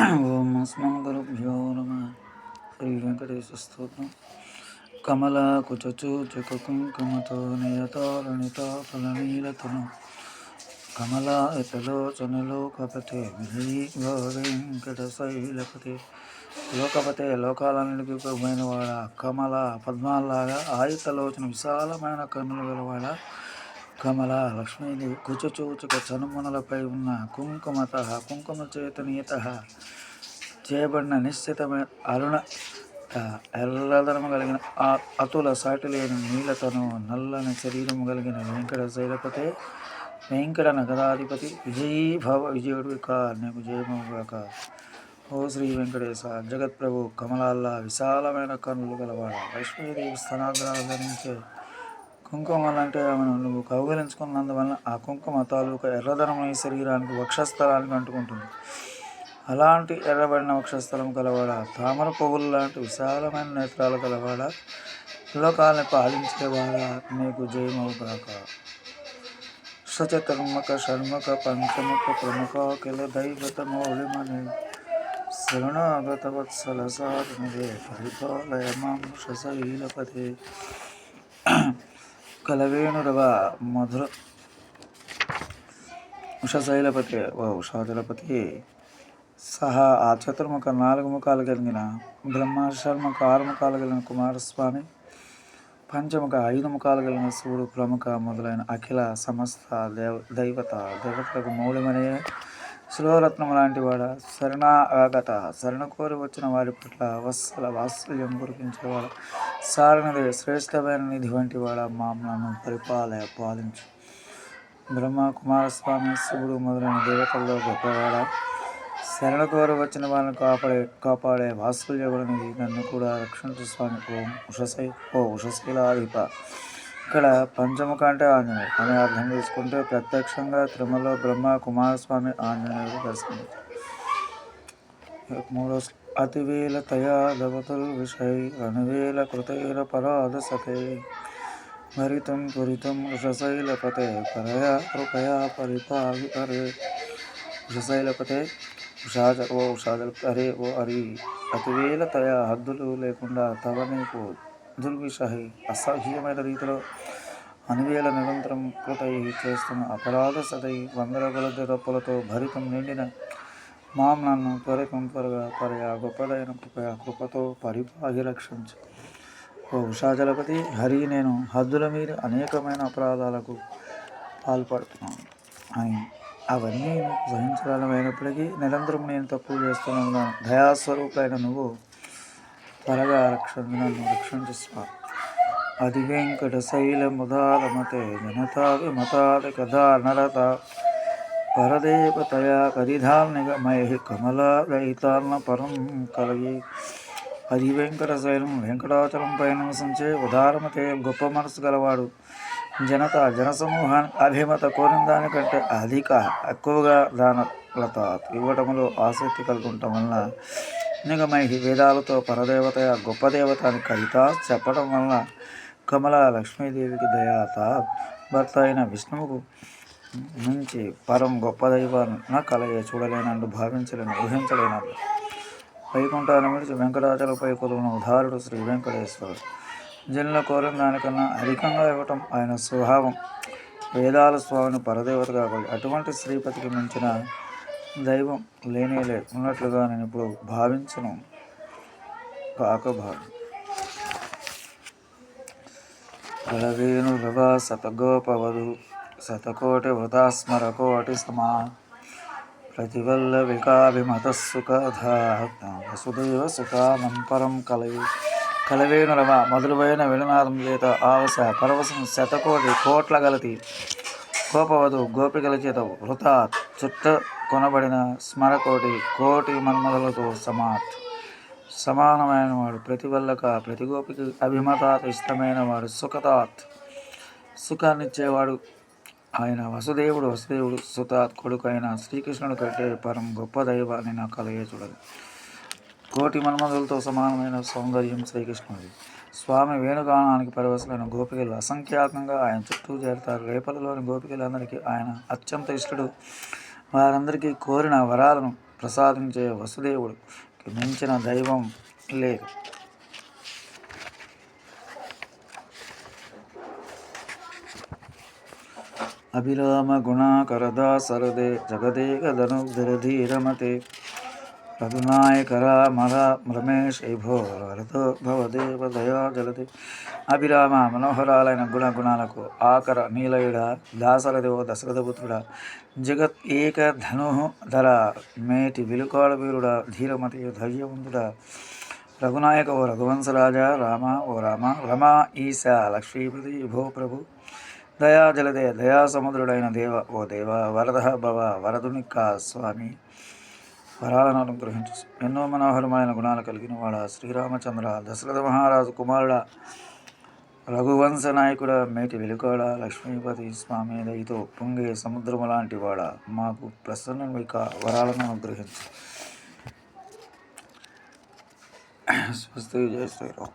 ఓం అస్మద్గురుభ్యో నమః. శ్రీ వెంకటేశ స్తోత్రం. కమలాకుచూచుకుంకుమతో నియతారణితాఫలనీలతను కమలాయతలోచనలోకపతే విజయీ వెంకటశైలపతే. లోకపతే లోకాలన్నిటికీ ప్రభువైన వాడ, కమల పద్మాలాగా ఆయుతలోచన విశాలమైన కన్నులు గలవాడ, కమల లక్ష్మీదేవి కుచచూచుక చనుమనులపై ఉన్న కుంకుమత కుంకుమ చేత నియత చేయబడిన నిశ్చితమైన అరుణ ఎర్రదనము కలిగిన అతుల సాటి లేని నీలతను నల్లని శరీరము కలిగిన వెంకట శైలపతే, వెంకట నగరాధిపతి, విజయీ భవ విజయుడు కా నీకు జయముగాక. ఓ శ్రీ వెంకటేశ జగత్ప్రభు, కమలాల్లా విశాలమైన కన్నులు గలవాడ, లక్ష్మీదేవి స్తనాగ్రాలు ధరించే కుంకుమ అంటే ఆమెను నువ్వు కౌగలించుకున్నందువల్ల ఆ కుంకుమ తాలూకా ఎర్రదనం నీ శరీరానికి వక్షస్థలానికి అంటుకుంటుంది. అలాంటి ఎర్రబడిన వక్షస్థలం కలవాడ, తామర పువ్వులు లాంటి విశాలమైన నేత్రాలు కలవాడ, లోకాలను పాలించేవాడ, నీకు జయమవుగాక. సచతుర్ముఖ షణ్ముఖ పంచముఖ ప్రముఖ కిల దైవత మౌళిమణి శరణాగత వత్సల సాధనదే పరిపాలయ మాంసశైలపతే. కలవేణురవ మధుర ఉషశైలపతి ఓ ఉషాచలపతి సహా ఆ చతుర్ముఖ 4 ముఖాలు కలిగిన బ్రహ్మ, షణ్ముఖ 6 ముఖాలు కలిగిన కుమారస్వామి, పంచముఖ 5 ముఖాలు కలిగిన శివుడు, ప్రముఖ మొదలైన అఖిల సమస్త దేవతలకు మౌళిమనే శిలోరత్నం లాంటి వాడ, శరణాగత శరణ కోరి వచ్చిన వారి పట్ల వత్సల వాత్సల్యం కురిపించేవాడ, సారణదే శ్రేష్టమైన నిధి వంటి వాడ, మామలను పాలించు. బ్రహ్మ, కుమారస్వామి, శివుడు మొదలైన దేవతల్లో గొప్పవాడ, శరణ కోరి వచ్చిన వాళ్ళని కాపాడే వాత్సల్యగుణనిధి, నన్ను కూడా రక్షించు స్వామి. ఓ ఉషశైలాధిప. ఇక్కడ పంచముఖ అంటే ఆంజనేయుడు అనే అర్థం తీసుకుంటే ప్రత్యక్షంగా తిరుమల బ్రహ్మ, కుమారస్వామి, ఆంజనేయుడు దర్శనమిచ్చారు. మూడో అతివేల తయా దవతుల్ విషై రణవేల కృతైర పరాధ సతే భరితం పురితం ఉషశైలపతే పరయా కృపయా పరిపాలి హరే. ఉషశైలపతే ఉషాజల హరే ఓ హరి. అతివేల తయా హద్దులు లేకుండా తవ నీకు దుర్విషహి అసహ్యమైన రీతిలో అనివేల నిరంతరం కృతై చేస్తున్న అపరాధ సతై వందల కొలది తప్పులతో భరితం నిండిన మాం నన్ను త్వరగా పరయా గొప్పదైన కృపతో పరిపాగి రక్షించు. ఓ ఉషాజలపతి హరి, నేను హద్దుల మీరి అనేకమైన అపరాధాలకు పాల్పడుతున్నాను అని అవన్నీ నీకు సహించగలమైనప్పటికీ నిరంతరం నేను తప్పులు చేస్తున్నాను. దయాస్వరూపులైన నువ్వు త్వరగా నన్ను రక్షించు స్వామి. అది వెంకట శైలముదారమతే జనతాది మతాది కథా నరత పరదేవతయా కరిధాల్నిగమై కమలాదయితాన్న పరం కలిగి. అది వెంకట శైలం వెంకటాచలం పైన నివసించే ఉదారమతే గొప్ప మనసు గలవాడు, జనసమూహానికి అభిమత కోరిన దానికంటే ఎక్కువగా దానలత ఇవ్వటంలో ఆసక్తి కలుగుంటం వలన నిగమై వేదాలతో పరదేవత గొప్ప దేవత అని కవిత చెప్పడం వలన కమల లక్ష్మీదేవికి దయాత భర్త అయిన విష్ణువుకు నుంచి పరం గొప్ప దైవాన్ని కలయ చూడలేనందు భావించలేను ఊహించలేనందు వైకుంఠాన్ని విడిచి వెంకటాచలపై కొలువున ఉదారుడు శ్రీ వెంకటేశ్వరుడు. జనుల కోరిన దానికన్నా అధికంగా ఇవ్వటం ఆయన స్వభావం. వేదాల స్వామిని పరదేవతగా కొలి అటువంటి శ్రీపతికి మించిన దైవం లేనేలే ఉన్నట్లుగా నేను ఇప్పుడు భావించను కాకభావి. కలవేణు రవ శతగోపవధు శతకోటి వృతాస్మర కోటి సమా ప్రతివల్ల వికాభిమతస్సుకథా వసుదేవ సుఖానం పరం కలవేణు రవ మొదలువైన వెలునాదం చేత ఆవశ పరవశం కోట్ల గలతి గోపవధు గోపికల చేత వృత చుట్ట కొనబడిన కోటి మన్మధులతో సమానమైన వాడు, ప్రతి గోపికి అభిమతాత్ ఇష్టమైన వాడు, సుఖాన్నిచ్చేవాడు ఆయన వసుదేవుడు సుతాత్ కొడుకు అయిన శ్రీకృష్ణుడు కంటే పరం గొప్ప దైవాన్ని నా కలయే చూడదు. కోటి మన్మధులతో సమానమైన సౌందర్యం శ్రీకృష్ణుడి. స్వామి వేణుగానానికి పరవశులైన గోపికలు అసంఖ్యాకంగా ఆయన చుట్టూ చేరతారు. రేపలలోని గోపికలందరికీ ఆయన అత్యంత ఇష్టడు. వారందరికీ కోరిన వరాలను ప్రసాదించే వసుదేవుడు మించిన దైవం లేదు. అభిరామ గుణాకరదా సరదే జగదేక ధనుర్ధరధీరమతే రఘునాయక రామర రమేష్ భో వరదో భవదేవ దయా జలదే. అభిరామ మనోహరాలైన గుణాలకు ఆకర నీలయుడ దాసరథో దశరథపుత్రుడ జగత్ ఏక ధనుధర మేటి విలుకాడ వీరుడ ధీరమతి ధైర్యవంతుడ రఘునాయక ఓ రఘువంశరాజా రామ ఓ రామ రమా ఈశా లక్ష్మీపతి భో ప్రభు దయా జలదే దయా సముద్రుడైన దేవ ఓ దేవ వరద భవ వరదునికా స్వామి వరాలను అనుగ్రహించు. ఎన్నో మనోహరమైన గుణాలు కలిగిన వాడ శ్రీరామచంద్ర దశరథ మహారాజు కుమారుడ రఘువంశ నాయకుడ మేటి వెలుకాడ లక్ష్మీపతి స్వామి దయతో పొంగే సముద్రము లాంటి వాడ మాకు ప్రసన్నునిక వరాలను అనుగ్రహించు. స్వస్తి జయ శ్రీరామ్.